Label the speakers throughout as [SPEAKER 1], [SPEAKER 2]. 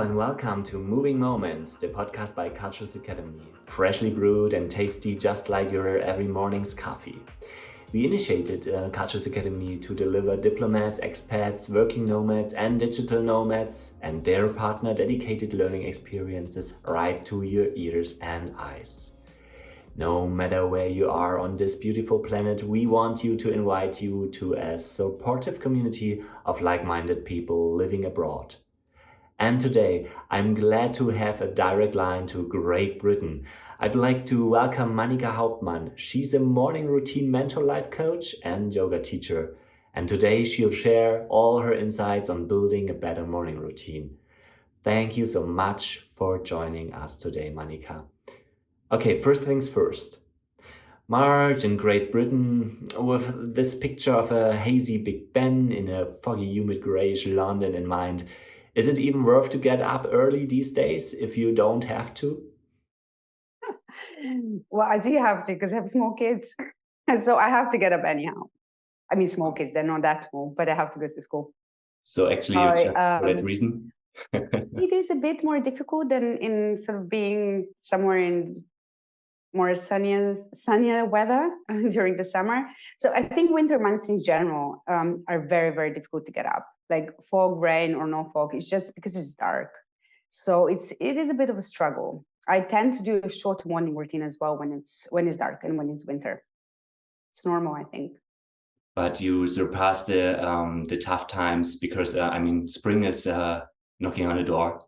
[SPEAKER 1] and welcome to Moving Moments, the podcast by Cultures Academy. Freshly brewed and tasty, just like your every morning's coffee. We initiated Cultures Academy to deliver diplomats, expats, working nomads, and digital nomads and their partner dedicated learning experiences right to your ears and eyes. No matter where you are on this beautiful planet, we want to invite you to a supportive community of like-minded people living abroad. And today, I'm glad to have a direct line to Great Britain. I'd like to welcome Manica Hauptman. She's a morning routine mental life coach and yoga teacher. And today she'll share all her insights on building a better morning routine. Thank you so much for joining us today, Manica. Okay, first things first. March in Great Britain with this picture of a hazy Big Ben in a foggy, humid, grayish London in mind. Is it even worth to get up early these days if you don't have to?
[SPEAKER 2] Well, I do have to because I have small kids. So I have to get up anyhow. I mean, small kids, they're not that small, but I have to go to school.
[SPEAKER 1] So actually, you just for that reason?
[SPEAKER 2] It is a bit more difficult than in sort of being somewhere in more sunnier weather during the summer. So I think winter months in general are very, very difficult to get up. Like fog, rain, or no fog. It's just because it's dark. So it is a bit of a struggle. I tend to do a short morning routine as well when it's dark and when it's winter. It's normal, I think.
[SPEAKER 1] But you surpassed the tough times because spring is knocking on the door.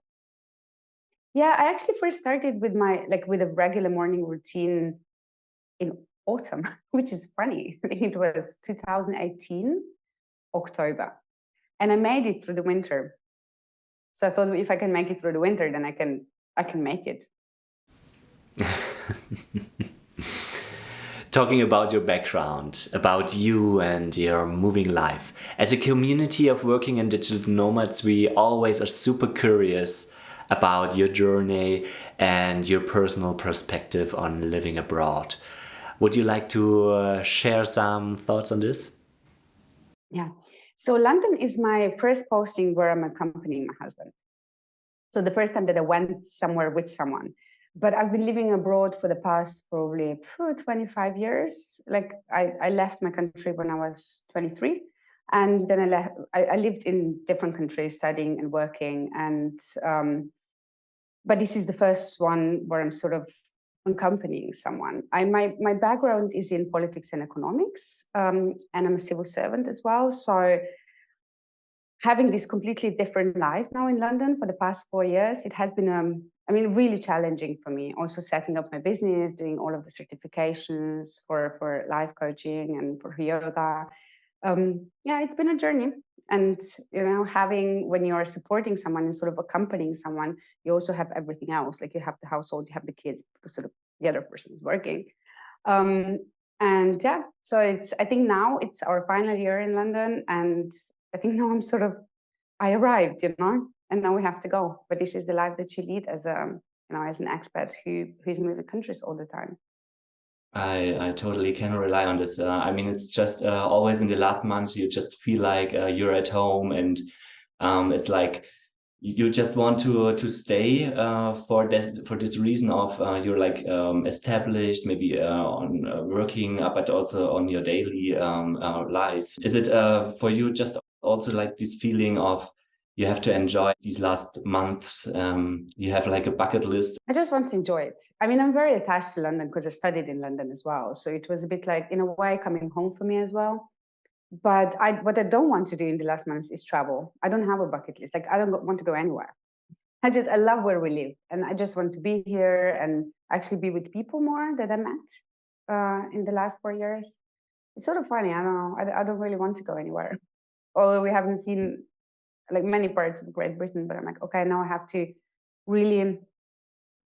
[SPEAKER 2] Yeah, I actually first started with with a regular morning routine in autumn, which is funny. I think it was 2018, October. And I made it through the winter. So I thought if I can make it through the winter, then I can make it.
[SPEAKER 1] Talking about your background, about you and your moving life. As a community of working and digital nomads, we always are super curious about your journey and your personal perspective on living abroad. Would you like to share some thoughts on this?
[SPEAKER 2] Yeah. So London is my first posting where I'm accompanying my husband. So the first time that I went somewhere with someone. But I've been living abroad for the past probably 25 years. Like I left my country when I was 23. And then I lived in different countries studying and working. And but this is the first one where I'm sort of accompanying someone. My background is in politics and economics, and I'm a civil servant as well. So having this completely different life now in London for the past 4 years, it has been, really challenging for me. Also setting up my business, doing all of the certifications for life coaching and for yoga. It's been a journey. And, when you're supporting someone and sort of accompanying someone, you also have everything else. Like you have the household, you have the kids, because sort of the other person is working. So I think now it's our final year in London, and I think now I arrived, and now we have to go. But this is the life that you lead as an expat who's moving countries all the time.
[SPEAKER 1] I totally can rely on this. It's just always in the last month, you just feel like you're at home, and it's like you just want to stay for this reason of you're like established, maybe on working, but also on your daily life. Is it for you just also like this feeling of you have to enjoy these last months? You have like a bucket list.
[SPEAKER 2] I just want to enjoy it. I'm very attached to London because I studied in London as well. So it was a bit like, in a way, coming home for me as well. But what I don't want to do in the last months is travel. I don't have a bucket list. Like I don't want to go anywhere. I love where we live. And I just want to be here and actually be with people more that I met in the last 4 years. It's sort of funny. I don't know. I don't really want to go anywhere. Although we haven't seen like many parts of Great Britain, but I'm like, okay, now I have to really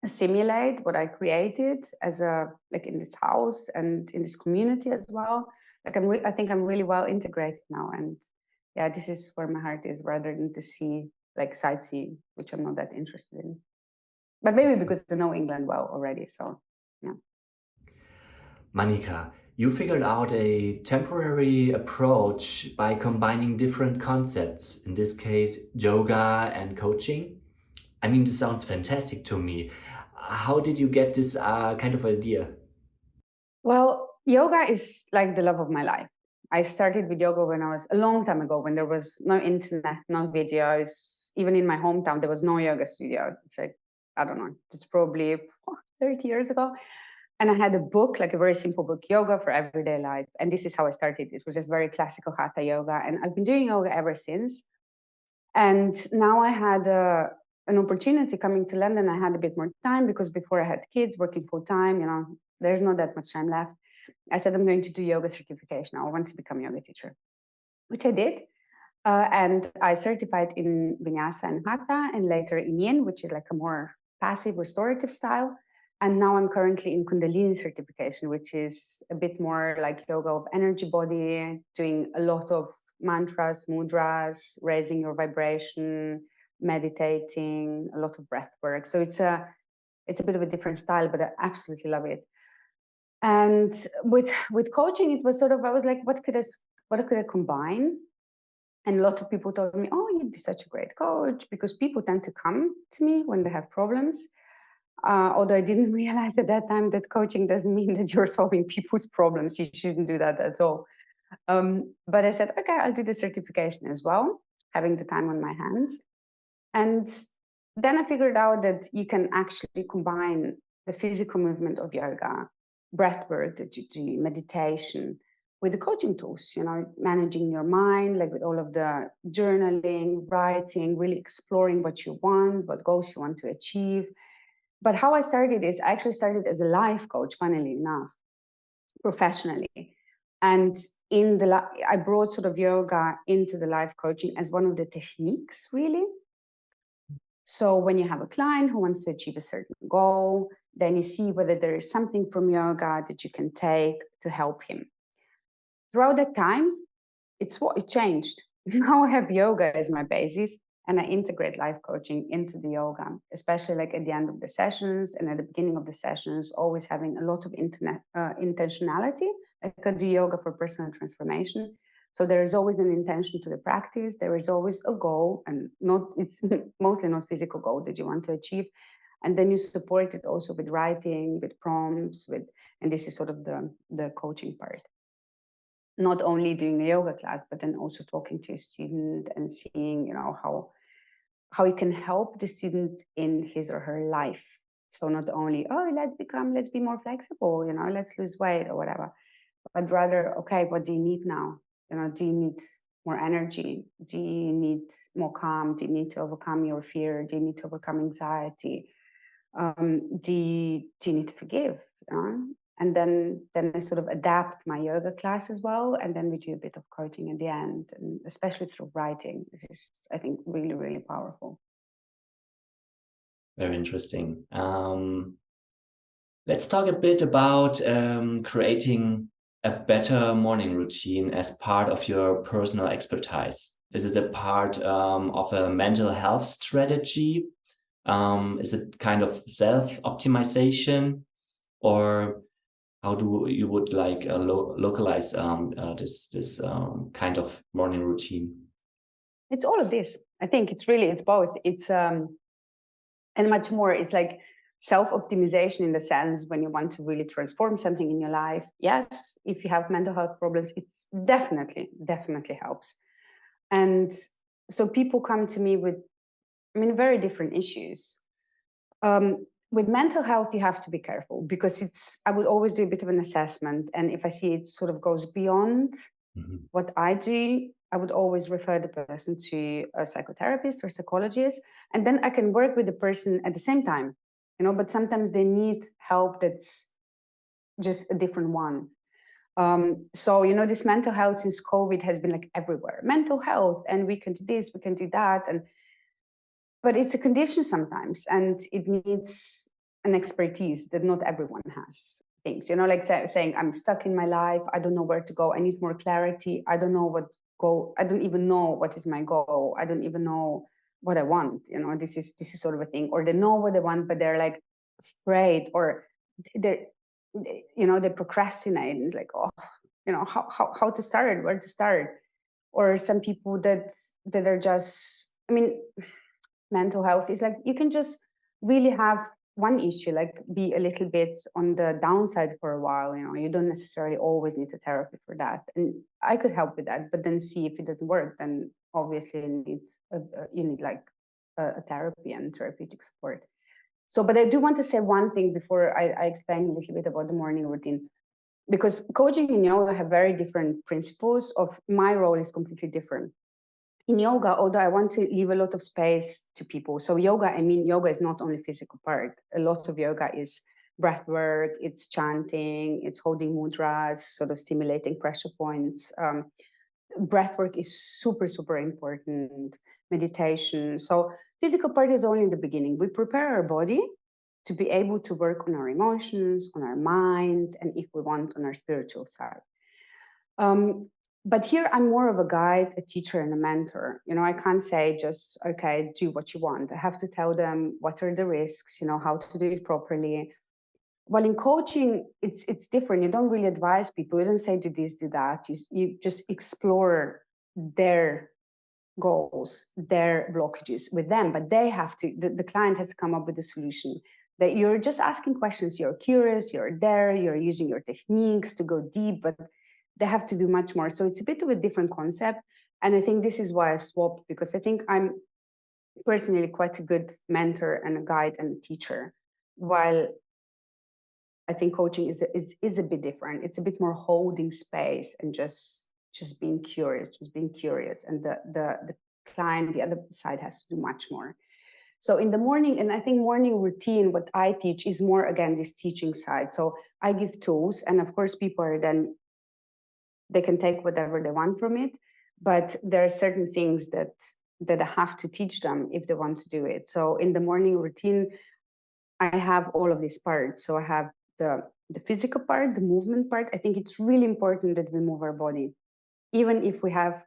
[SPEAKER 2] assimilate what I created as in this house and in this community as well. Like I think I'm really well integrated now, and yeah, this is where my heart is, rather than to see like sightseeing, which I'm not that interested in. But maybe because I know England well already, so yeah.
[SPEAKER 1] Manica, you figured out a temporary approach by combining different concepts, in this case, yoga and coaching. I mean, this sounds fantastic to me. How did you get this kind of idea?
[SPEAKER 2] Well, yoga is like the love of my life. I started with yoga when I was a long time ago, when there was no internet, no videos. Even in my hometown, there was no yoga studio. It's like, I don't know, it's probably 30 years ago. And I had a book, like a very simple book, Yoga for Everyday Life. And this is how I started. It was just very classical hatha yoga. And I've been doing yoga ever since. And now I had an opportunity coming to London. I had a bit more time because before I had kids working full time, there's not that much time left. I said, I'm going to do yoga certification. I want to become a yoga teacher, which I did. And I certified in vinyasa and hatha, and later in yin, which is like a more passive restorative style. And now I'm currently in kundalini certification, which is a bit more like yoga of energy body, doing a lot of mantras, mudras, raising your vibration, meditating, a lot of breath work. So it's a bit of a different style, but I absolutely love it. And with coaching, it was sort of, I was like, what could I combine? And a lot of people told me, oh, you'd be such a great coach, because people tend to come to me when they have problems. Although I didn't realize at that time that coaching doesn't mean that you're solving people's problems. You shouldn't do that at all. But I said, okay, I'll do the certification as well, having the time on my hands. And then I figured out that you can actually combine the physical movement of yoga, breath work that you do, meditation, with the coaching tools, managing your mind, like with all of the journaling, writing, really exploring what you want, what goals you want to achieve. But how I started is I actually started as a life coach, funnily enough, professionally. And I brought sort of yoga into the life coaching as one of the techniques, really. So when you have a client who wants to achieve a certain goal, then you see whether there is something from yoga that you can take to help him. Throughout that time, it changed. Now I have yoga as my basis, and I integrate life coaching into the yoga, especially like at the end of the sessions and at the beginning of the sessions, always having a lot of intentionality. Like I do yoga for personal transformation. So there is always an intention to the practice. There is always a goal, and it's mostly not physical goal that you want to achieve. And then you support it also with writing, with prompts, and this is sort of the coaching part. Not only doing a yoga class, but then also talking to a student and seeing, how you can help the student in his or her life. So not only, oh, let's be more flexible, let's lose weight or whatever, but rather, okay, what do you need now? Do you need more energy? Do you need more calm? Do you need to overcome your fear? Do you need to overcome anxiety? Do you need to forgive? And then I sort of adapt my yoga class as well, and then we do a bit of coaching at the end, and especially through writing. This is, I think, really, really powerful.
[SPEAKER 1] Very interesting. Let's talk a bit about creating a better morning routine as part of your personal expertise. Is it a part of a mental health strategy? Is it kind of self-optimization, or how do you would like localize this kind of morning routine?
[SPEAKER 2] It's all of this. I think it's both. It's and much more. It's like self-optimization in the sense when you want to really transform something in your life. Yes, if you have mental health problems, it's definitely helps. And so people come to me with, very different issues. With mental health, you have to be careful because I would always do a bit of an assessment. And if I see it sort of goes beyond what I do, I would always refer the person to a psychotherapist or psychologist. And then I can work with the person at the same time, but sometimes they need help that's just a different one. So, this mental health since COVID has been like everywhere. Mental health, and we can do this, we can do that. But it's a condition sometimes, and it needs an expertise that not everyone has. Things, like saying, I'm stuck in my life, I don't know where to go, I need more clarity, I don't know what goal, I don't even know what is my goal, I don't even know what I want. This is sort of a thing. Or they know what they want, but they're like afraid, or they procrastinate, and it's like, oh, how to start, where to start. Or some people that are just, mental health is like you can just really have one issue, like be a little bit on the downside for a while. You don't necessarily always need a therapy for that, and I could help with that. But then see if it doesn't work, then obviously you need like a therapy and therapeutic support. So, but I do want to say one thing before I explain a little bit about the morning routine, because coaching and yoga have very different principles. Of my role is completely different. In yoga, although I want to leave a lot of space to people. So yoga is not only physical part. A lot of yoga is breath work, it's chanting, it's holding mudras, sort of stimulating pressure points. Breath work is super, super important. Meditation. So physical part is only in the beginning. We prepare our body to be able to work on our emotions, on our mind, and if we want, on our spiritual side. But here I'm more of a guide, a teacher, and a mentor. I can't say just, okay, do what you want. I have to tell them what are the risks, how to do it properly. Well, in coaching, it's different. You don't really advise people. You don't say do this, do that. You just explore their goals, their blockages with them, but they have to, the client has to come up with a solution. That you're just asking questions, you're curious, you're there, you're using your techniques to go deep, but they have to do much more. So it's a bit of a different concept. And I think this is why I swapped, because I think I'm personally quite a good mentor and a guide and a teacher, while I think coaching is a bit different. It's a bit more holding space and just being curious. And the client, the other side, has to do much more. So in the morning, and I think morning routine, what I teach is more, again, this teaching side. So I give tools, and of course people are then, they can take whatever they want from it, but there are certain things that I have to teach them if they want to do it. So in the morning routine, I have all of these parts. So I have the physical part, the movement part. I think it's really important that we move our body, even if we have,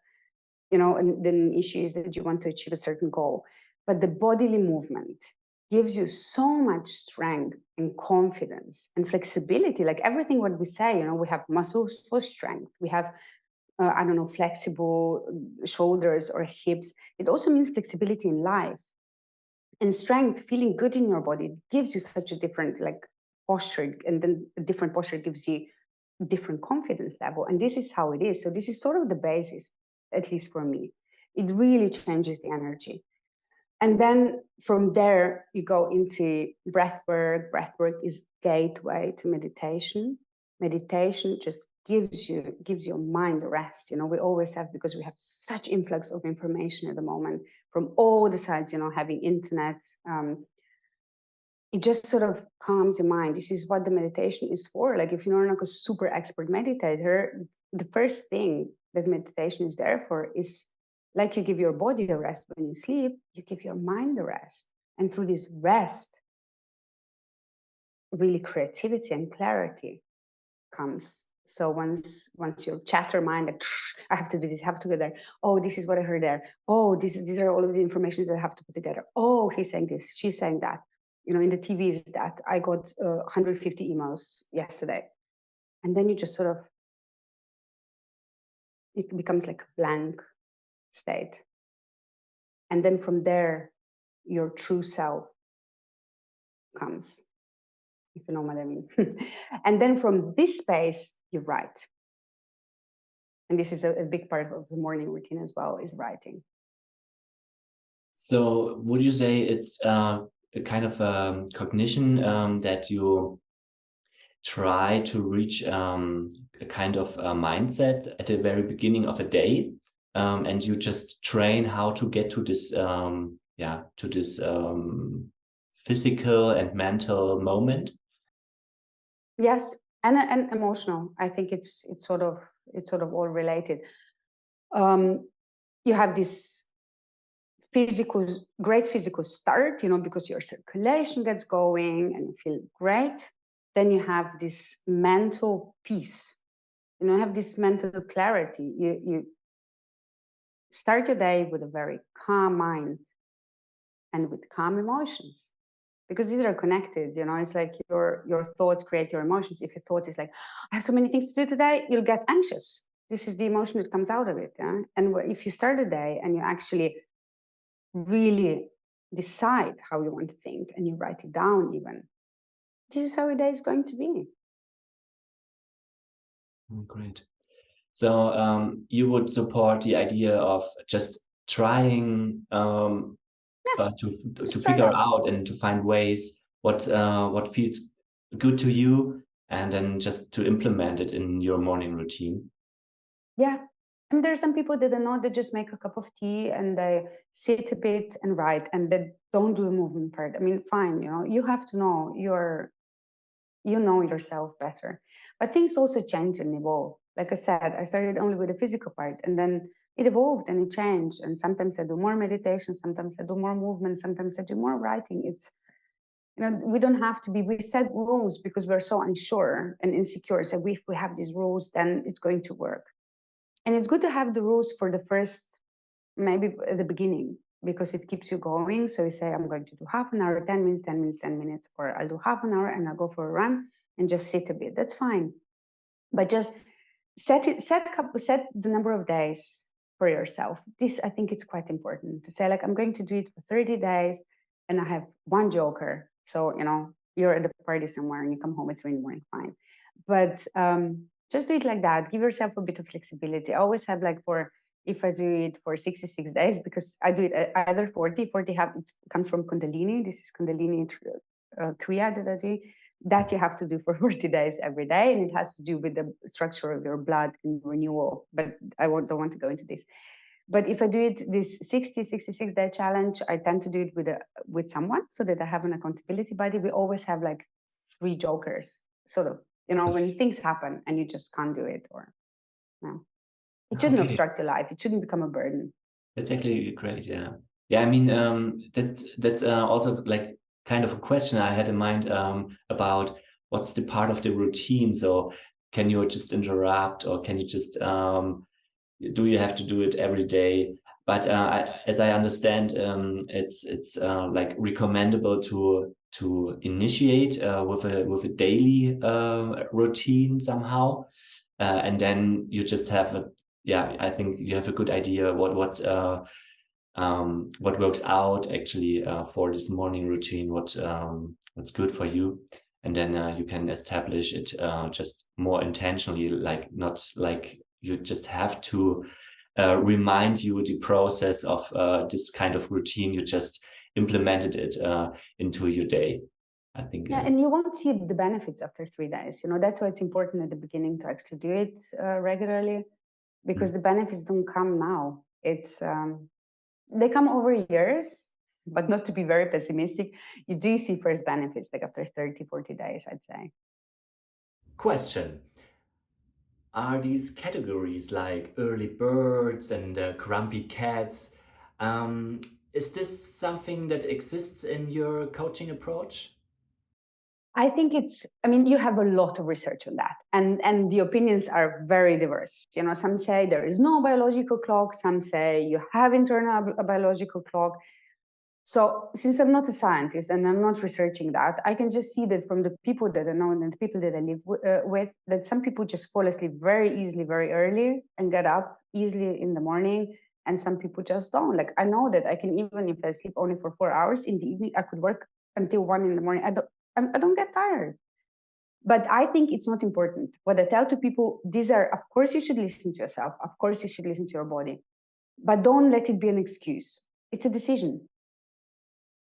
[SPEAKER 2] and then issue is that you want to achieve a certain goal. But the bodily movement gives you so much strength and confidence and flexibility. Like everything what we say, we have muscles for strength. We have, flexible shoulders or hips. It also means flexibility in life. And strength, feeling good in your body, gives you such a different posture, and then a different posture gives you different confidence level. And this is how it is. So this is sort of the basis, at least for me. It really changes the energy. And then from there, you go into breath work. Breath work is gateway to meditation. Meditation just gives your mind a rest. We always have, because we have such influx of information at the moment from all the sides, having internet. It just sort of calms your mind. This is what the meditation is for. Like if you're not a super expert meditator, the first thing that meditation is there for is, like you give your body a rest when you sleep, you give your mind a rest. And through this rest, really creativity and clarity comes. So once your chatter mind, like, I have to do this, I have to go there. Oh, this is what I heard there. Oh, these are all of the information that I have to put together. Oh, he's saying this, she's saying that. In the TV is that I got 150 emails yesterday. And then you just sort of, it becomes like a blank state. And then from there, your true self comes, if you know what I mean. And then from this space, you write. And this is a big part of the morning routine as well, is writing.
[SPEAKER 1] So would you say it's a kind of cognition that you try to reach a kind of mindset at the very beginning of a day, and you just train how to get to this physical and mental moment?
[SPEAKER 2] Yes, and emotional. I think it's sort of all related. You have this great physical start, because your circulation gets going and you feel great. Then you have this mental peace, have this mental clarity. You start your day with a very calm mind and with calm emotions, because these are connected. It's like your thoughts create your emotions. If your thought is like, I have so many things to do today, you'll get anxious. This is the emotion that comes out of it. Yeah? And if you start a day and you actually really decide how you want to think and you write it down even, this is how your day is going to be.
[SPEAKER 1] Great. So you would support the idea of just trying to figure out and to find ways what feels good to you, and then just to implement it in your morning routine.
[SPEAKER 2] Yeah. And there are some people that know they just make a cup of tea and they sit a bit and write and they don't do a movement part. I mean, fine, you have to know you know yourself better. But things also change and evolve. Like I said, I started only with the physical part and then it evolved and it changed. And sometimes I do more meditation, sometimes I do more movement, sometimes I do more writing. It's, we don't have to be, we set rules because we're so unsure and insecure. So if we have these rules, then it's going to work. And it's good to have the rules for the first, maybe at the beginning, because it keeps you going. So you say, I'm going to do half an hour, 10 minutes, 10 minutes, 10 minutes, or I'll do half an hour and I'll go for a run and just sit a bit. That's fine. But just set the number of days for yourself. This, I think it's quite important to say, like, I'm going to do it for 30 days and I have one joker. So, you're at the party somewhere and you come home at 3 in the morning, fine. But just do it like that. Give yourself a bit of flexibility. I always have if I do it for 66 days, because I do it either 40 it comes from kundalini. This is kundalini kriya that I do, that you have to do for 40 days every day. And it has to do with the structure of your blood and renewal. But I don't want to go into this. But if I do it this 66 day challenge, I tend to do it with someone so that I have an accountability buddy. We always have like 3 jokers, sort of, when things happen and you just can't do it, or it shouldn't obstruct your life. It shouldn't become a burden.
[SPEAKER 1] That's actually great. Yeah. Yeah. I mean, that's also like kind of a question I had in mind about what's the part of the routine. So can you just interrupt, or can you just do you have to do it every day? But as I understand, it's like recommendable to initiate with a daily routine somehow, and then you just have I think you have a good idea what works out actually for this morning routine, what's good for you, and then you can establish it just more intentionally, like not like you just have to remind you the process of this kind of routine. You just implemented it into your day, I think.
[SPEAKER 2] Yeah, and you won't see the benefits after 3 days. That's why it's important at the beginning to actually do it regularly, because the benefits don't come now. It's they come over years, but not to be very pessimistic. You do see first benefits like after 30, 40 days, I'd say.
[SPEAKER 1] Question. Are these categories like early birds and grumpy cats, is this something that exists in your coaching approach?
[SPEAKER 2] I think you have a lot of research on that, and the opinions are very diverse. Some say there is no biological clock, some say you have internal biological clock. So since I'm not a scientist and I'm not researching that, I can just see that from the people that I know and the people that I live with, that some people just fall asleep very easily, very early, and get up easily in the morning. And some people just don't. Like, I know that I can, even if I sleep only for 4 hours in the evening, I could work until 1 in the morning. I don't get tired. But I think it's not important. What I tell to people, of course, you should listen to yourself. Of course, you should listen to your body. But don't let it be an excuse. It's a decision.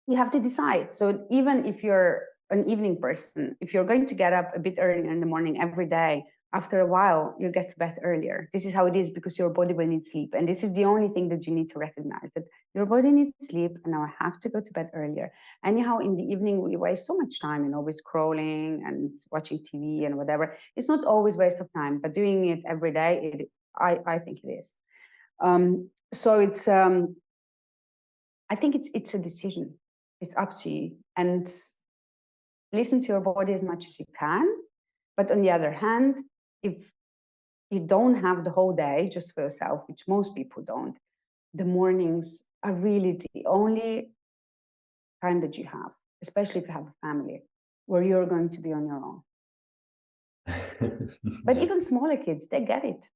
[SPEAKER 2] You have to decide. So even if you're an evening person, if you're going to get up a bit earlier in the morning every day, after a while, you'll get to bed earlier. This is how it is, because your body will need sleep. And this is the only thing that you need to recognize, that your body needs sleep, and now I have to go to bed earlier. Anyhow, in the evening, we waste so much time, with scrolling and watching TV and whatever. It's not always waste of time, but doing it every day, I think it is. So it's, I think it's a decision. It's up to you, and listen to your body as much as you can. But on the other hand, if you don't have the whole day just for yourself, which most people don't, the mornings are really the only time that you have, especially if you have a family, where you're going to be on your own. But even smaller kids, they get it.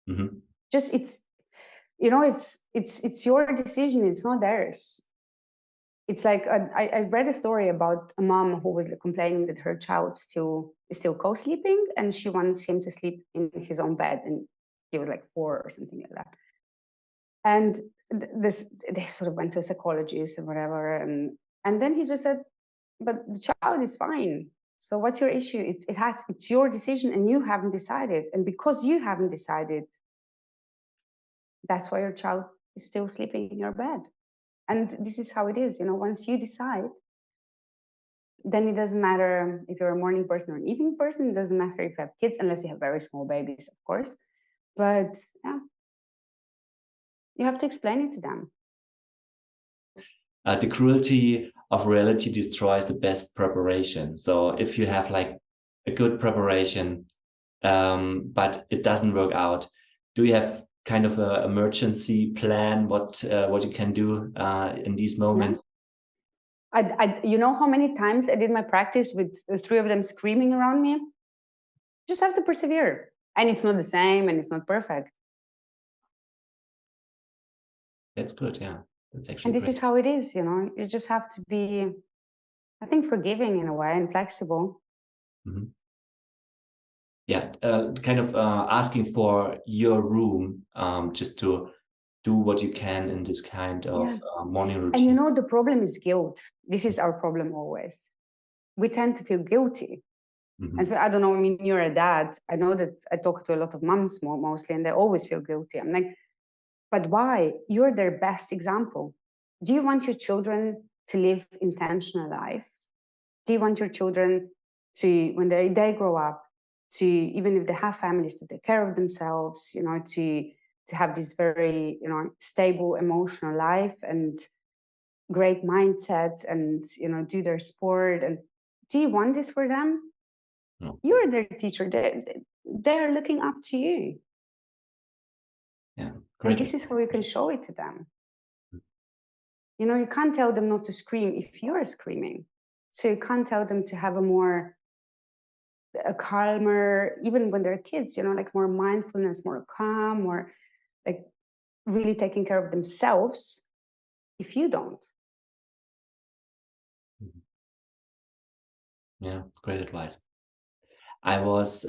[SPEAKER 2] Mm-hmm. Just it's your decision. It's not theirs. it's like I read a story about a mom who was complaining that her child is still co-sleeping, and she wants him to sleep in his own bed, and he was like 4 or something like that. And they sort of went to a psychologist or whatever, and then he just said, "But the child is fine. So what's your issue? It's your decision, and you haven't decided. And because you haven't decided, that's why your child is still sleeping in your bed." And this is how it is, once you decide, then it doesn't matter if you're a morning person or an evening person. It doesn't matter if you have kids, unless you have very small babies, of course. But yeah, you have to explain it to them.
[SPEAKER 1] The cruelty of reality destroys the best preparation. So if you have like a good preparation, but it doesn't work out, do you have kind of an emergency plan? What you can do in these moments?
[SPEAKER 2] You know how many times I did my practice with the 3 of them screaming around me? Just have to persevere. And it's not the same, and it's not perfect.
[SPEAKER 1] That's good, yeah. That's actually
[SPEAKER 2] And this
[SPEAKER 1] great.
[SPEAKER 2] is how it is, you just have to be, I think, forgiving in a way and flexible.
[SPEAKER 1] Mm-hmm. Yeah, kind of asking for your room just to do what you can in this kind of morning routine.
[SPEAKER 2] And the problem is guilt. This is our problem always. We tend to feel guilty.
[SPEAKER 1] Mm-hmm.
[SPEAKER 2] And so, I don't know, I mean, you're a dad. I know that I talk to a lot of moms mostly, and they always feel guilty. I'm like, but why? You're their best example. Do you want your children to live intentional lives? Do you want your children to, when they grow up, to, even if they have families, to take care of themselves, to have this very, stable emotional life and great mindsets, and, do their sport? And do you want this for them?
[SPEAKER 1] No.
[SPEAKER 2] You're their teacher. They're looking up to you.
[SPEAKER 1] Yeah,
[SPEAKER 2] great. And this is how you can show it to them. You can't tell them not to scream if you're screaming. So you can't tell them to have a calmer, even when they're kids, like more mindfulness, more calm, more like really taking care of themselves if you don't.
[SPEAKER 1] Yeah, great advice. I was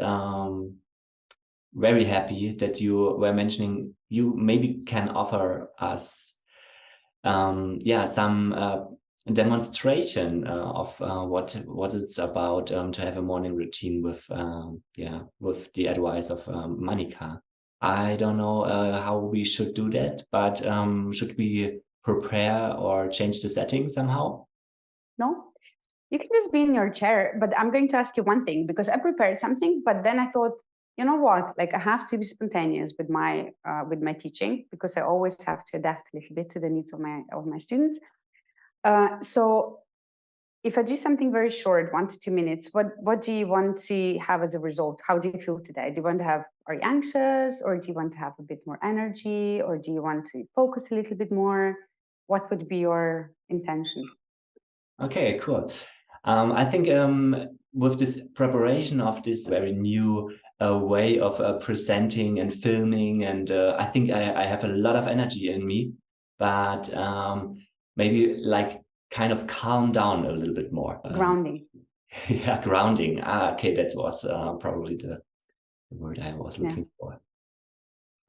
[SPEAKER 1] very happy that you were mentioning you maybe can offer us some demonstration of what it's about to have a morning routine with the advice of Manica. I don't know how we should do that, but should we prepare or change the setting somehow?
[SPEAKER 2] No, you can just be in your chair. But I'm going to ask you one thing, because I prepared something, but then I thought, you know what? Like, I have to be spontaneous with my teaching, because I always have to adapt a little bit to the needs of my students. So if I do something very short, 1 to 2 minutes, what do you want to have as a result? How do you feel today? Do you want to are you anxious, or do you want to have a bit more energy, or do you want to focus a little bit more? What would be your intention?
[SPEAKER 1] Okay, cool. I think with this preparation of this very new way of presenting and filming, and I think I have a lot of energy in me, but maybe like kind of calm down a little bit more.
[SPEAKER 2] Grounding.
[SPEAKER 1] Yeah, grounding. Okay, that was probably the word I was looking for.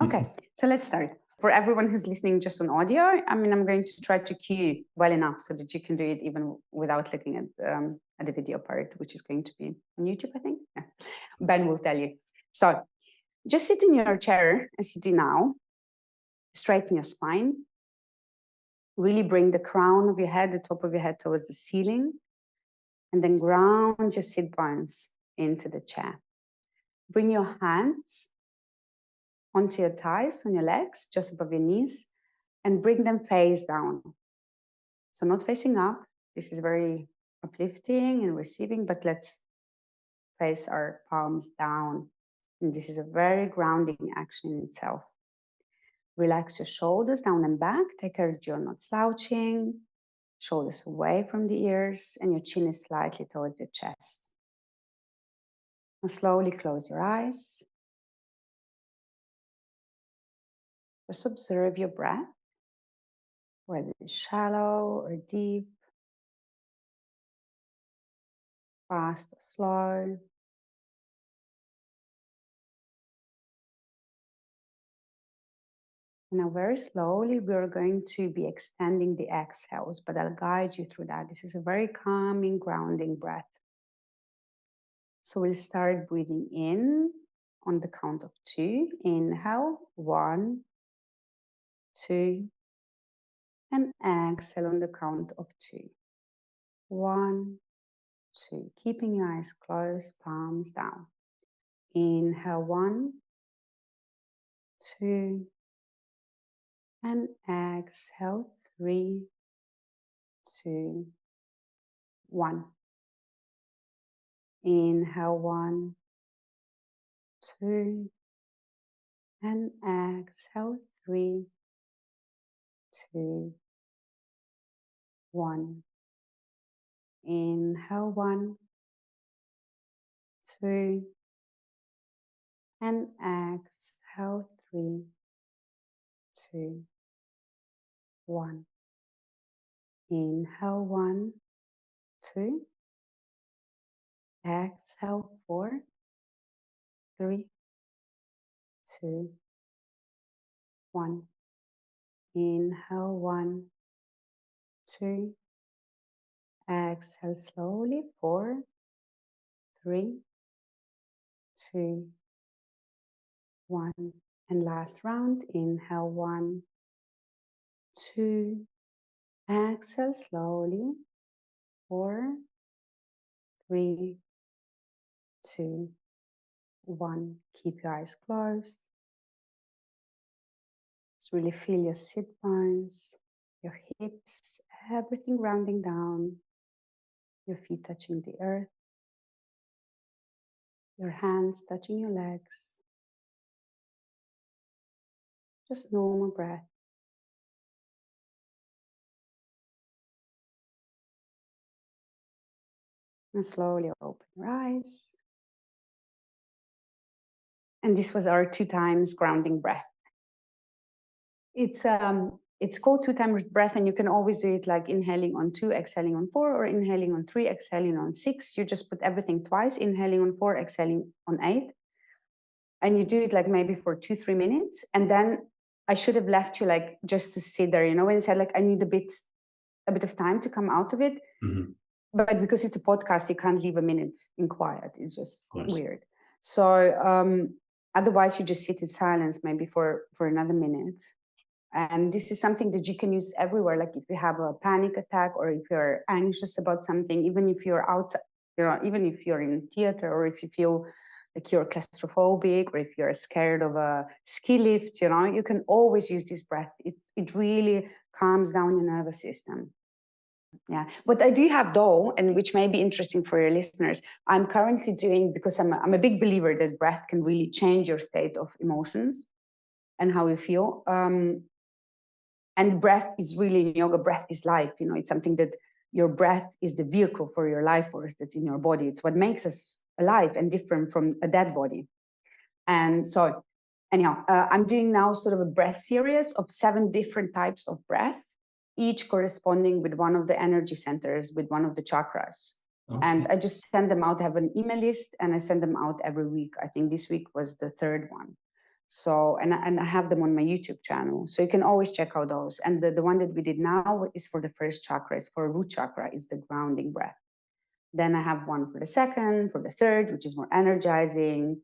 [SPEAKER 2] Okay, so let's start. For everyone who's listening just on audio, I'm going to try to cue well enough so that you can do it even without looking at the video part, which is going to be on YouTube, I think. Yeah. Ben will tell you. So just sit in your chair as you do now, straighten your spine, really bring the crown of your head, the top of your head towards the ceiling, and then ground your sit bones into the chair. Bring your hands onto your thighs, on your legs, just above your knees, and bring them face down. So not facing up. This is very uplifting and receiving, but let's face our palms down. And this is a very grounding action in itself. Relax your shoulders down and back. Take care that you're not slouching. Shoulders away from the ears, and your chin is slightly towards your chest. Now slowly close your eyes. Just observe your breath, whether it's shallow or deep, fast or slow. Now, very slowly, we're going to be extending the exhales, but I'll guide you through that. This is a very calming, grounding breath. So we'll start breathing in on the count of 2. Inhale, 1, 2, and exhale on the count of 2. 1, 2. Keeping your eyes closed, palms down. Inhale, 1, 2, and exhale, 3, 2, 1. Inhale, 1, 2, and exhale, 3, 2, 1. Inhale, 1, 2, and exhale, 3, 2, 1. Inhale, 1, 2, exhale, 4, 3, 2, 1. Inhale, 1, 2, exhale slowly, 4, 3, 2, 1. And last round, inhale, 1, 2, exhale slowly, 4, 3, 2, 1. Keep your eyes closed. Just really feel your sit bones, your hips, everything rounding down, your feet touching the earth, your hands touching your legs. Just normal breath. And slowly open your eyes. And this was our 2 times grounding breath. It's called 2 times breath, and you can always do it like inhaling on 2, exhaling on 4, or inhaling on 3, exhaling on 6. You just put everything twice, inhaling on 4, exhaling on 8. And you do it like maybe for 2-3 minutes. And then I should have left you like just to sit there, when you said like I need a bit of time to come out of it.
[SPEAKER 1] Mm-hmm.
[SPEAKER 2] But because it's a podcast, you can't leave a minute in quiet. It's just weird. So otherwise you just sit in silence maybe for another minute. And this is something that you can use everywhere. Like if you have a panic attack, or if you're anxious about something, even if you're outside, even if you're in theater, or if you feel like you're claustrophobic, or if you're scared of a ski lift, you can always use this breath. It really calms down your nervous system. Yeah, what I do have though, and which may be interesting for your listeners, I'm currently doing, because I'm a big believer that breath can really change your state of emotions and how you feel. And breath is really, in yoga, breath is life. It's something that your breath is the vehicle for your life force that's in your body. It's what makes us alive and different from a dead body. And so anyhow, I'm doing now sort of a breath series of 7 different types of breath, each corresponding with one of the energy centers, with one of the chakras. Okay. And I just send them out. I have an email list, and I send them out every week. I think this week was the 3rd one. So, and I have them on my YouTube channel. So you can always check out those. And the one that we did now is for the 1st chakra. It's for root chakra, is the grounding breath. Then I have one for the 2nd, for the 3rd, which is more energizing,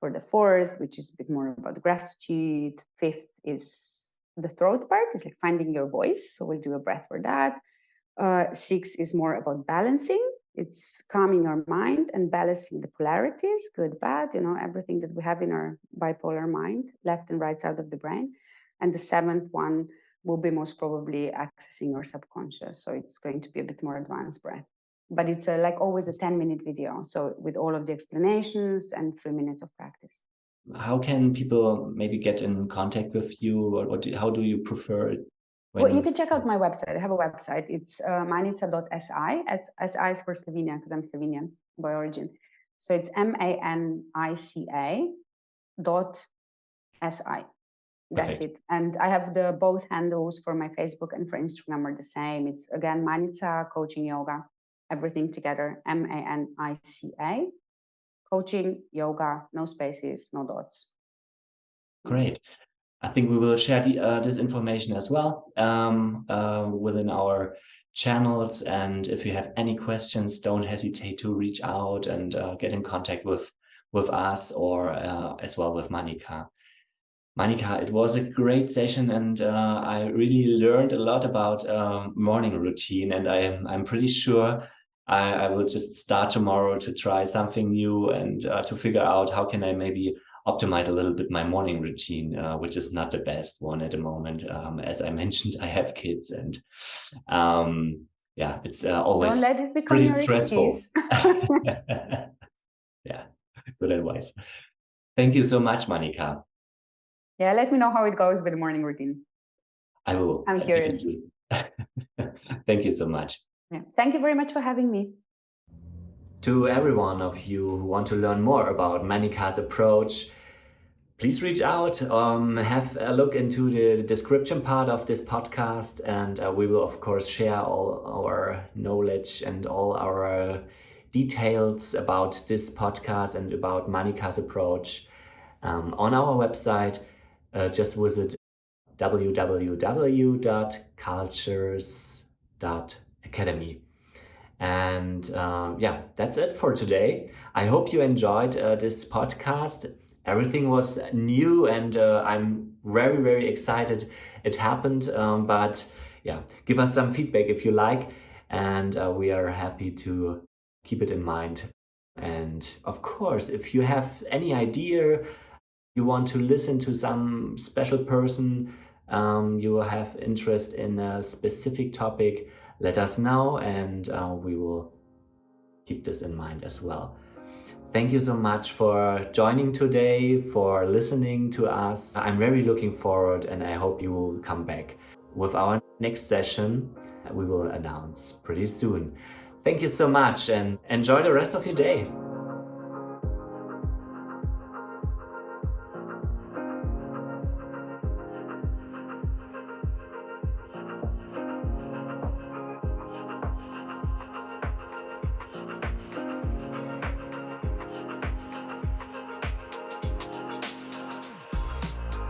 [SPEAKER 2] for the 4th, which is a bit more about gratitude. 5th is the throat part, is like finding your voice. So we'll do a breath for that. 6 is more about balancing. It's calming our mind and balancing the polarities, good, bad, everything that we have in our bipolar mind, left and right side of the brain. And the 7th one will be most probably accessing your subconscious. So it's going to be a bit more advanced breath. But it's like always a 10-minute video. So with all of the explanations and 3 minutes of practice.
[SPEAKER 1] How can people maybe get in contact with you? Or how do you prefer it?
[SPEAKER 2] Well, you can check out my website. I have a website. It's manica.si. SI is for Slovenia, because I'm Slovenian by origin. So it's manica.si. That's it. And I have the both handles for my Facebook and for Instagram are the same. It's again Manica Coaching Yoga. everything together, Manica, coaching, yoga, no spaces, no dots.
[SPEAKER 1] Great. I think we will share this information as well within our channels. And if you have any questions, don't hesitate to reach out and get in contact with us or as well with Manica. Manica, it was a great session, and I really learned a lot about morning routine, and I'm pretty sure I will just start tomorrow to try something new and to figure out how can I maybe optimize a little bit my morning routine, which is not the best one at the moment. As I mentioned, I have kids, and yeah, it's always
[SPEAKER 2] Don't let this become
[SPEAKER 1] pretty
[SPEAKER 2] your
[SPEAKER 1] stressful.
[SPEAKER 2] excuse.
[SPEAKER 1] Yeah, good advice. Thank you so much, Manica.
[SPEAKER 2] Yeah, let me know how it goes with the morning routine.
[SPEAKER 1] I will.
[SPEAKER 2] I'm curious.
[SPEAKER 1] Thank you so much.
[SPEAKER 2] Yeah. Thank you very much for having me.
[SPEAKER 1] To every one of you who want to learn more about Manica's approach, please reach out, have a look into the description part of this podcast, and we will of course share all our knowledge and all our details about this podcast and about Manica's approach on our website. Just visit www.cultures.academy. And yeah, that's it for today. I hope you enjoyed this podcast. Everything was new, and I'm very, very excited it happened. But yeah, give us some feedback if you like, and we are happy to keep it in mind. And of course, if you have any idea, you want to listen to some special person, you have interest in a specific topic, let us know, and we will keep this in mind as well. Thank you so much for joining today, for listening to us. I'm very looking forward, and I hope you will come back with our next session. We will announce pretty soon. Thank you so much, and enjoy the rest of your day.